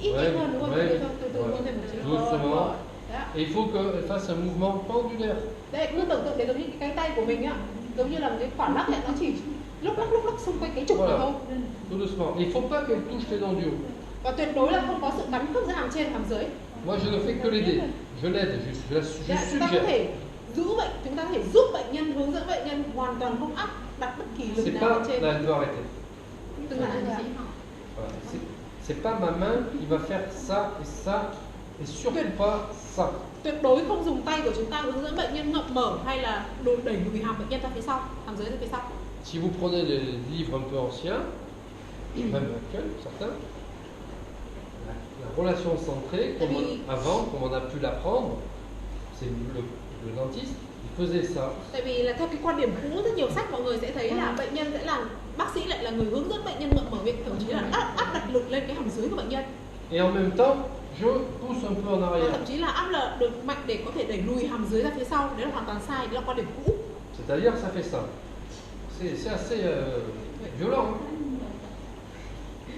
Ít hơn đúng không? Từ từ hơn thêm một chút. Doucement. Et il faut qu'elle fasse un mouvement pendulaire. Đây, cứ tưởng tượng để giống như cái tay của mình á, giống như là một cái quả lắc ấy, nó chỉ lúc lắc xung quanh cái trục Voilà. này thôi. Tout doucement. Il ne faut pas qu'elle touche les dents du haut. Và tuyệt đối là không có sự bắn khớp giữa hàm trên và hàm dưới. Moi, je ne fais que l'aider. Je l'aide, je Chúng ta có suggère. thể chúng ta có thể giúp bệnh nhân, hướng dẫn bệnh nhân hoàn toàn không đặt bất kỳ lực C'est nào pas lên trên. là, elle doit arrêter. Tức là Voilà. C'est pas ma main qui va faire ça et surtout pas ça. tuyệt đối không dùng tay của chúng ta hướng dẫn bệnh nhân ngậm mở hay là đẩy lùi hàm bệnh nhân ra phía sau, hàm dưới ra phía sau. Si vous prenez des livres un peu anciens, même actuels, certains, la relation centrée, avant, comme on a pu l'apprendre, c'est le dentiste, il faisait ça. Tại vì là theo cái quan điểm cũ, rất nhiều sách mọi người sẽ thấy là bệnh nhân sẽ là bác sĩ lại là người hướng dẫn bệnh nhân ngậm mở miệng, thậm chí là áp đặt lực lên cái hàm dưới của bệnh nhân. Et en même temps, je pousse un peu en Và arrière. thậm chí là áp lực được mạnh để có thể đẩy lùi hàm dưới ra phía sau. Đấy là hoàn toàn sai, đấy là quan điểm cũ. C'est-à-dire ça fait ça. C'est assez violent. Hein.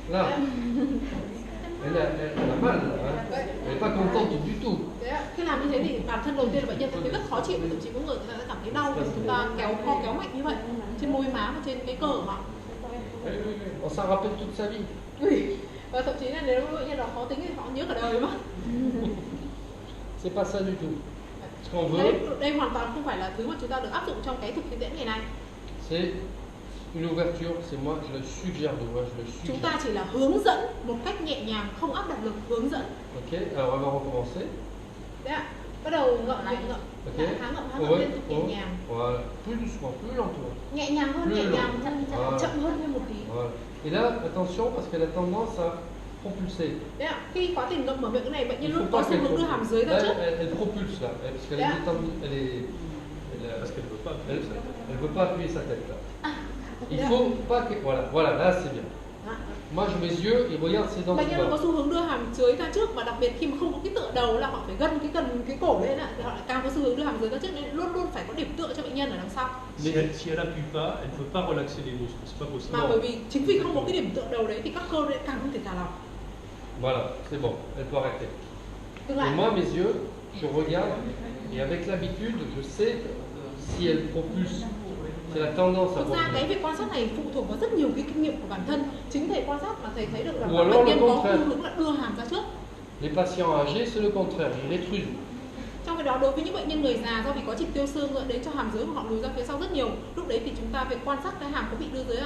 Là, elle a mal, hein. Elle n'est pas contente du tout. Khi làm như thế thì bản thân đầu tiên là bệnh nhân sẽ thấy rất khó chịu, thậm chí có người ta sẽ cảm thấy đau vì chúng ta kéo mạnh như vậy trên môi má và trên cái cơ của họ. On s'en rappelle toute sa vie. Và thậm chí là nếu bệnh nhân đó khó tính thì họ nhớ cả đời mà. C'est pas ça du tout. Ce qu'on veut, Đây hoàn toàn không phải là thứ mà chúng ta được áp dụng trong cái thực tiễn ngày nay. c'est une ouverture, c'est moi, je le suggère de moi, je le suggère. Chúng ta chỉ là hướng dẫn một cách nhẹ nhàng, không áp đặt lực, hướng dẫn. Ok, alors on va recommencer. Đấy ạ. Bắt đầu ngậm miệng ngậm. Ok. Há ngậm Ouais, liên tục nhẹ ouais. nhàng. Voilà, plus doucement, plus lentement. Nhẹ nhàng hơn, nhẹ nhàng, chậm hơn thêm một tí. Voilà. Et là, attention parce qu'elle a tendance à propulser. Đấy ạ. Khi quá trình ngậm mở miệng cái này, bệnh nhân Il luôn faut có pas xu qu'elle hướng đưa hàm dưới ra là, trước. elle propulse là, parce qu'elle est détendue, parce qu'elle veut pas, elle veut pas appuyer sa tête là. Il faut pas que, voilà, là c'est bien. Moi je mes yeux et regarde ses dents Bệnh du nhân có bas. xu hướng đưa hàm dưới ra trước, và đặc biệt khi mà không có cái tựa đầu là họ phải gân cái cổ lên ạ, thì họ lại càng có xu hướng đưa hàm dưới ra trước, nên luôn luôn phải có điểm tựa cho bệnh nhân ở đằng sau. Si elle appuie pas, elle ne peut pas relaxer les muscles, c'est pas possible. Mà bởi vì chính vì không có cái điểm tựa đầu đấy thì các cơ lại càng không thể thả lỏng. Voilà, c'est bon, elle peut arrêter. Tương Et lại. moi mes yeux, je regarde et avec l'habitude, je sais si elle propulse. C'est la tendance à Thực ra propulser. cái việc quan sát này phụ thuộc vào rất nhiều cái kinh nghiệm của bản thân. Chính thầy quan sát mà thầy thấy được là Ou alors bệnh le nhân có contraire. xu hướng là đưa hàm ra trước. Les patients âgés, c'est le contraire, ils rétrusent. Trong khi đó đối với những bệnh nhân người già, do vì có chỉ tiêu xương dẫn đến cho hàm dưới của họ lùi ra phía sau rất nhiều, lúc đấy thì chúng ta việc quan sát cái hàm có bị đưa dưới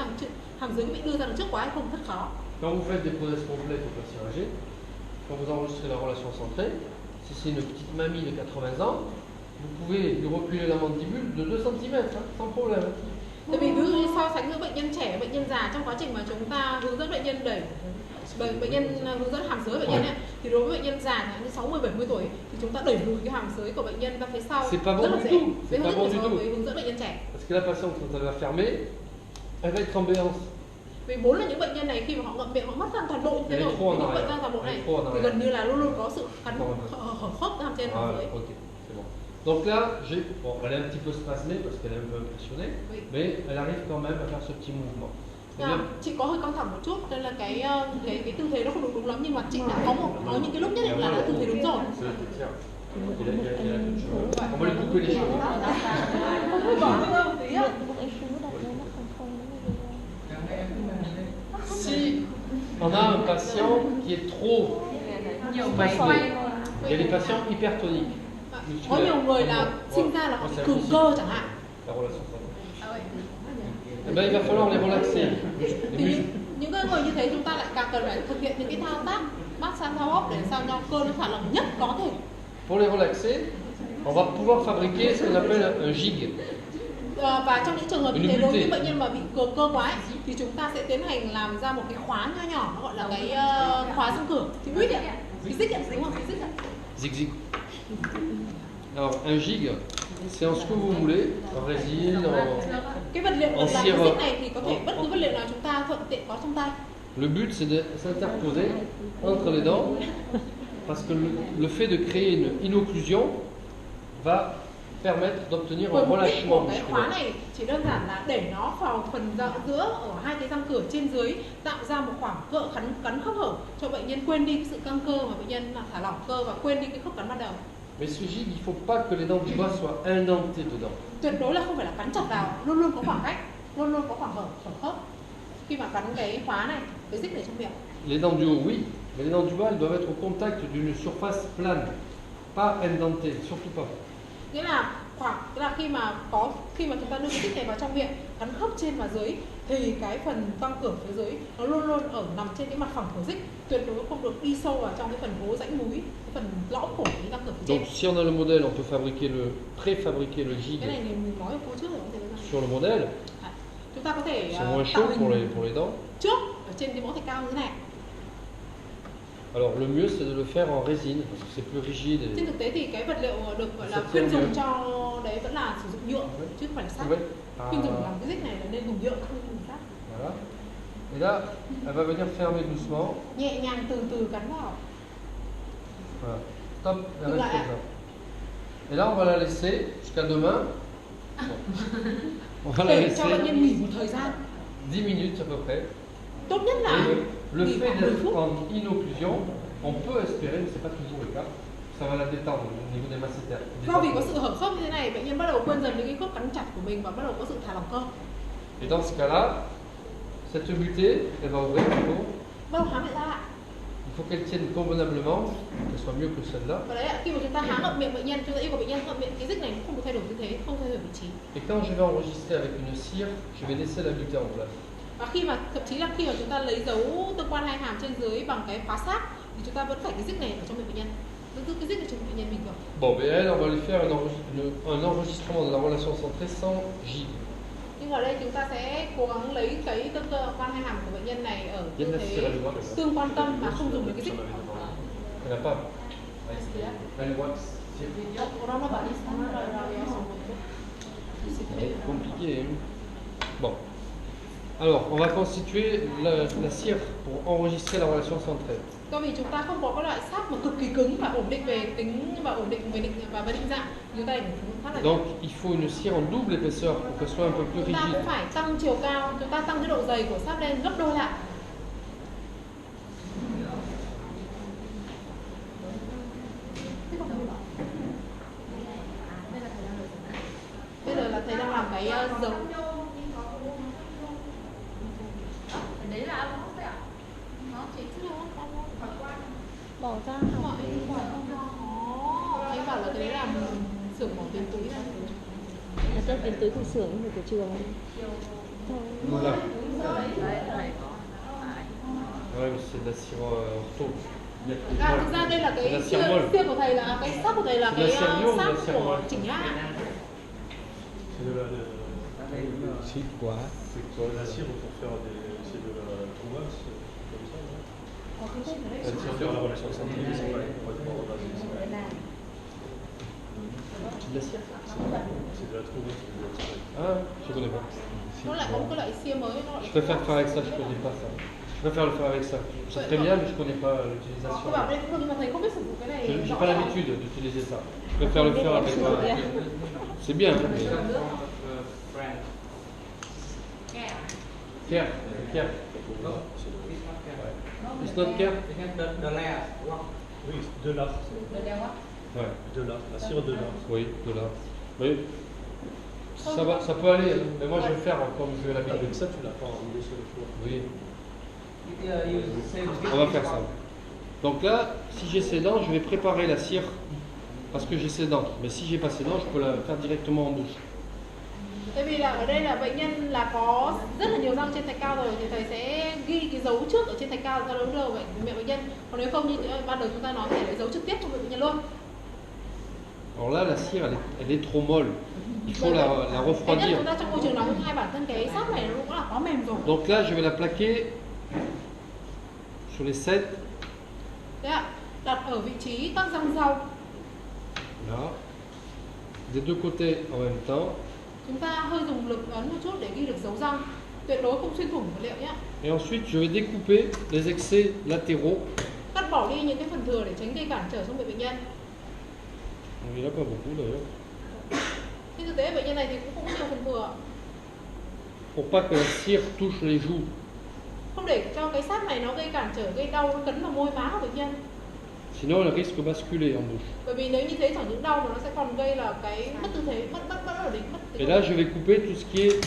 hàm dưới có bị đưa ra đằng trước quá hay không rất khó. Quand vous faites des poses complètes aux patients âgés, quand vous enregistrez la relation centrée, si c'est une petite mamie de 80 ans, vous pouvez lui reculer la mandibule de 2 cm, hein, sans problème. Tại vì ví dụ như so sánh giữa bệnh nhân trẻ và bệnh nhân già, trong quá trình mà chúng ta hướng dẫn bệnh nhân đẩy bệnh nhân hướng dẫn hàm dưới bệnh nhân ấy, thì đối với bệnh nhân già như 60-70 tuổi thì chúng ta đẩy lùi cái hàm dưới của bệnh nhân ra phía sau C'est pas bon rất là du dễ. tout. Với C'est pas bon du tout. hướng dẫn bệnh nhân trẻ. Parce que la patiente, quand elle va fermer, elle va être en béance. Vì vốn là những bệnh nhân này khi mà họ ngậm miệng họ mất toàn bộ những cái Đấy, khô những này. bệnh răng toàn bộ này Khô này. thì gần như là luôn luôn có sự cắn Khô hở khớp hàm trên hàm Voilà, dưới. ok, c'est bon. Donc là, bon, elle est un petit peu spasmée parce qu'elle est un peu impressionnée, Oui. mais elle arrive quand même à faire ce petit mouvement. C'est À, bien. chị có hơi căng thẳng một chút nên là cái tư thế nó không đúng lắm, nhưng mà chị đã có những cái lúc nhất định là đã tư thế đúng rồi. Tiens, il a quelque chose. On va lui couper les cheveux. Không phải bỏ cái đâu tí ạ. Si on a un patient qui est trop spasmé, il y a des patients hypertoniques. Có nhiều người là sinh ra là họ bị cường cơ chẳng hạn. La relation centrée. Eh ben, il va falloir les relaxer. Les Thì muscles. những cái người như thế chúng ta lại càng cần phải thực hiện những cái thao tác massage thao hấp để sao cho cơ nó thả lỏng nhất có thể. Pour les relaxer, on va pouvoir fabriquer ce qu'on appelle un gig. Và trong những trường hợp như Une thế, đối với buté. bệnh nhân mà bị cường cơ quá ấy, thì chúng ta sẽ tiến hành làm ra một cái khóa nho nhỏ, nó gọi là cái khóa xương cửa, cái buýt ạ, cái dích ạ, đúng không? Cái dích ạ. Zig zig. Alors, un gig, c'est en ce que vous voulez, en résine, en... Cái vật liệu En làm cái cire. dích này thì có thể bất cứ vật liệu nào chúng ta thuận tiện có trong tay. Le but, c'est de s'interposer entre les dents, parce que le fait de créer une inocclusion va permettre d'obtenir Bởi un mục đích relâchement của cái khóa musculaire. này chỉ đơn giản là để nó vào phần giữa ở hai cái răng cửa trên dưới, tạo ra một khoảng cắn khớp hở cho bệnh nhân quên đi cái sự căng cơ mà bệnh nhân thả lỏng cơ và quên đi cái khớp cắn ban đầu. Mais ce gîte, il ne faut pas que les dents du bas soient indentées dedans. Tuyệt đối là không phải là cắn chặt vào, luôn luôn có khoảng cách, luôn luôn có khoảng hở khoảng khớp khi mà cắn cái khóa này, cái dích này trong miệng. Les dents du haut, oui, mais les dents du bas, elles doivent être au contact d'une surface plane, pas indentée, surtout pas. Nghĩa là khi mà chúng ta đưa cái dích này vào trong miệng, cắn khớp trên và dưới thì cái phần răng cửa phía dưới nó luôn luôn nằm trên cái mặt phẳng của dích, tuyệt đối không được đi sâu vào trong cái phần hố rãnh múi, cái phần lõm của cái răng cửa phía trên. Donc si on a le modèle, on peut préfabriquer le gîte Cái này thì mình nói ở cô trước rồi, có thể là sur le modèle. chúng ta có thể C'est moins tạo chaud hình pour les dents. trước ở trên cái mẫu thạch cao như thế này. Alors le mieux c'est de le faire en résine parce que c'est plus rigide. Trên thực tế thì cái vật liệu được gọi là Sẽ khuyên dùng mieux. cho đấy vẫn là sử dụng nhựa chứ không phải là sắt. Oui. Khuyên dùng làm cái dích này là nên dùng nhựa không dùng sắt. Voilà. Et là, elle va venir fermer doucement. Nhẹ nhàng từ từ cắn vào. Voilà. Top, elle Dừng reste lại comme ạ. ça. Et là, on va la laisser jusqu'à demain. Bon. On va la Để laisser cho bệnh nhân nghỉ một thời gian. 10 minutes à peu près. Tốt nhất là Et le nghỉ fait khoảng 10 d'être phút. en inocclusion, on peut espérer, mais ce n'est pas toujours le cas, ça va la détendre au niveau des masséters. Do vì có sự hở khớp như thế này, bệnh nhân bắt đầu quên dần những cái khớp cắn chặt của mình và bắt đầu có sự thả lỏng cơ. Et dans ce cas-là, cette butée, elle va ouvrir plutôt. Bắt đầu há miệng ra lại. Il faut qu'elle tienne convenablement, qu'elle soit mieux que celle-là. Và đấy ạ, khi mà chúng ta há ngậm miệng bệnh nhân, chúng ta yêu cầu bệnh nhân ngậm miệng cái dích này không được thay đổi tư thế, không thay đổi vị trí. Et quand je vais enregistrer avec une cire, je vais laisser la butée en place. Và khi mà thậm chí là khi mà chúng ta lấy dấu tương quan hai hàm trên dưới bằng cái khóa sát thì chúng ta vẫn phải cái dích này ở trong miệng bệnh nhân, vẫn giữ cái dích này trong miệng bệnh nhân bình thường. Bon, mais elle, on va lui faire un enregistrement de la relation centrée sans gîte. Nhưng ở đây chúng ta sẽ cố gắng lấy cái tương quan hai hàm của bệnh nhân này ở tư Viens de thế la cire du tương quan tâm mà không dùng đến cái dích. Elle n'a pas. Elle wax. Compliqué. Hein. Bon. Alors, on va constituer la cire pour enregistrer la relation centrée. Do vì chúng ta không có các loại sáp mà cực kỳ cứng và ổn định về tính và ổn định về định dạng, chúng ta phải phát là Donc, il faut une cire en double épaisseur pour qu'elle soit un peu plus chúng ta rigide. cũng phải tăng chiều cao, chúng ta tăng cái độ dày của sáp lên gấp đôi lại. Bây giờ là thầy đang làm cái dấu. Đấy là áo móc đấy ạ? Nó chỉ bỏ ra Mọi anh bảo là cái đấy là xưởng mỏ tiền túi ra. là tôi tiến tới của xưởng của trường Voilà. đấy này có. Ouais, mais c'est de la cire ortho. Thực ra đây là C'est de la cái cire molle. sia của thầy là cái sáp của thầy là C'est cái la cire mieux ou sáp la cire của molle? chỉnh la. C'est de la, C'est quoi? la cire pour faire des. C'est de la trouvax, comme ça, non? Có cái tên ở đây. La cire faire la relation centrée, mais c'est pas complètement basé. De la cire. C'est de la trouvax, c'est de la cire. Ah, je connais pas. Nó lại có một cái loại sia mới. Nó lại Je préfère faire avec ça, je connais pas ça. Je préfère le faire avec ça. C'est très bien, mais je connais pas l'utilisation. Các bạn đây cũng được nhưng mà thầy không biết sử dụng cái này. Je n'ai rõ pas ràng. l'habitude d'utiliser ça. Je préfère le faire avec C'est bien. Mais... Care. Care. It's not care? Oui, de l'art. Ouais. De l'art, la cire de l'art. Oui, de là. Oui. Ça peut aller, hein. Mais moi je vais le faire comme je vais l'habitude. Avec ça, tu l'as pas en une seule fois. Oui. On va faire ça. Donc là, si j'ai ces dents, je vais préparer la cire parce que j'ai ces dents. Mais si j'ai pas ces dents, je peux la faire directement en bouche. Tại vì là ở đây là bệnh nhân là có rất là nhiều răng trên thạch cao rồi thì thầy sẽ ghi cái dấu trước ở trên thạch cao ra đối đầu miệng bệnh nhân. Còn nếu không như ban đầu chúng ta nói thì lấy dấu trực tiếp trong miệng bệnh nhân luôn. Alors là, la cire, elle est trop molle. Il faut la Cái nhất refroidir. chúng ta trong môi trường nóng hai bản thân cái sáp này nó cũng là quá mềm rồi. Donc là, je vais la plaquer sur les 7. Đấy ạ, đặt ở vị trí các răng rau. Là. Des deux côtés en même temps. Chúng ta hơi dùng lực ấn một chút để ghi được dấu răng. Tuyệt đối không xuyên thủng vật liệu nhé. Et ensuite, je vais découper les excès latéraux. Cắt bỏ đi những cái phần thừa để tránh gây cản trở trong miệng bệnh nhân. Il n'y en a pas beaucoup d'ailleurs. Nhưng thực tế bệnh nhân này thì cũng không có nhiều phần thừa. Pour pas que la cire touche les joues. Không để cho cái sáp này nó gây cản trở, gây đau, nó cấn vào môi má của bệnh nhân. Sinon, elle risque de basculer en bouche. Bởi vì nếu như thế chẳng những đau mà nó sẽ còn gây là cái mất tư thế, mất ổn định, mất Et là, je vais couper tout ce qui est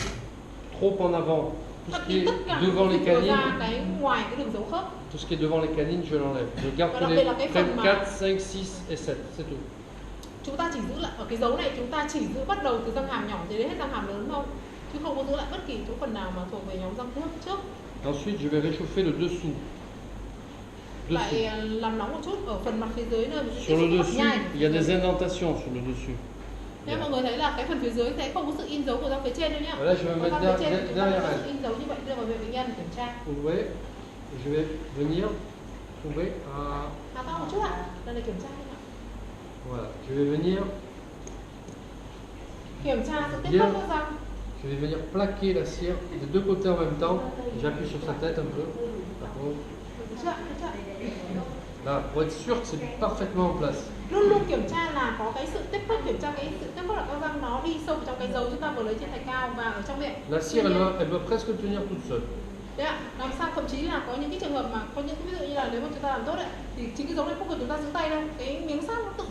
trop en avant, tout ce qui est devant les canines. Cái ngoài cái đường dấu khớp. Tout ce qui est devant les canines, je l'enlève. Je garde que les frênes 4, 5, 6 et 7, c'est tout. Chúng ta chỉ giữ lại ở cái dấu này, chúng ta chỉ giữ bắt đầu từ răng hàm nhỏ cho đến hết răng hàm lớn thôi, chứ không có giữ lại bất kỳ chỗ phần nào mà thuộc về nhóm răng trước. Ensuite, je vais réchauffer le dessous. Lại làm nóng một chút ở phần mặt phía dưới nơi mình Sur le dessus, il y a des indentations sur le dessus. Nếu mọi người thấy là cái phần phía dưới sẽ không có sự in dấu của răng phía trên đâu nhá. Là, je vais mettre derrière elle. In dấu như vậy đưa vào bệnh nhân kiểm tra. Ouvrez, je vais venir trouver à... To một chút ạ. Đây là kiểm tra ạ. Voilà, je vais venir. Kiểm tra sự tiếp xúc với răng. Je vais venir plaquer la cire des deux côtés en même temps. J'appuie sur sa tête un peu. Là, pour être sûr que c'est parfaitement en place. Luôn luôn kiểm tra là có cái sự tiếp xúc, kiểm tra cái sự tiếp xúc là các răng nó đi sâu trong cái dấu chúng ta vừa lấy trên thạch cao và ở trong miệng. La cire, elle doit presque tenir toute seule. Đấy ạ, làm sao thậm chí là có những cái trường hợp mà có những ví dụ như là nếu mà chúng ta làm tốt đấy thì chính cái dấu này không cần chúng ta giữ tay đâu, cái miếng sáp nó tự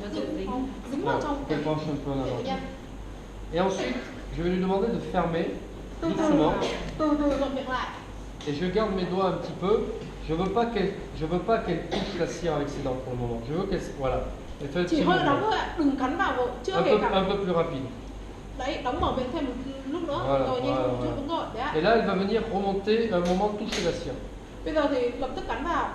dính vào trong Elle penche un peu en bệnh avant. nhân. Et ensuite, je vais lui demander de fermer doucement. Từ dọn miệng lại. Et je garde mes doigts un petit peu. Je veux pas qu'elle touche la cire avec ses dents pour le moment. Je veux qu'elle, voilà. Elle fait le Chỉ petit hơi đóng mouvement. thôi ạ, đừng cắn vào, chưa Un kể peu cả. plus rapide. Đấy, đóng mở miệng thêm một lúc nữa, Voilà, rồi nhanh một chút voilà. đúng rồi. Đấy ạ. Et là, elle va venir remonter un moment toucher la cire. Bây giờ thì lập tức cắn vào.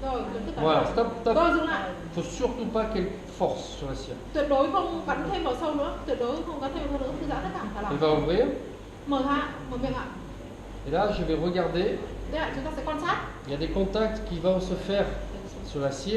Rồi, lập tức cắn Voilà, vào. stop, stop. Rồi dừng lại. Faut surtout pas qu'elle force sur la cire. Tuyệt đối không cắn thêm vào sâu nữa, tuyệt đối không cắn thêm vào sâu nữa, thư giãn tất cả thả Elle lỏng. va ouvrir. Mở miệng ạ. Et là, je vais regarder. Đây ạ, chúng ta sẽ quan sát. Il y a des contacts qui vont se faire sur la cire.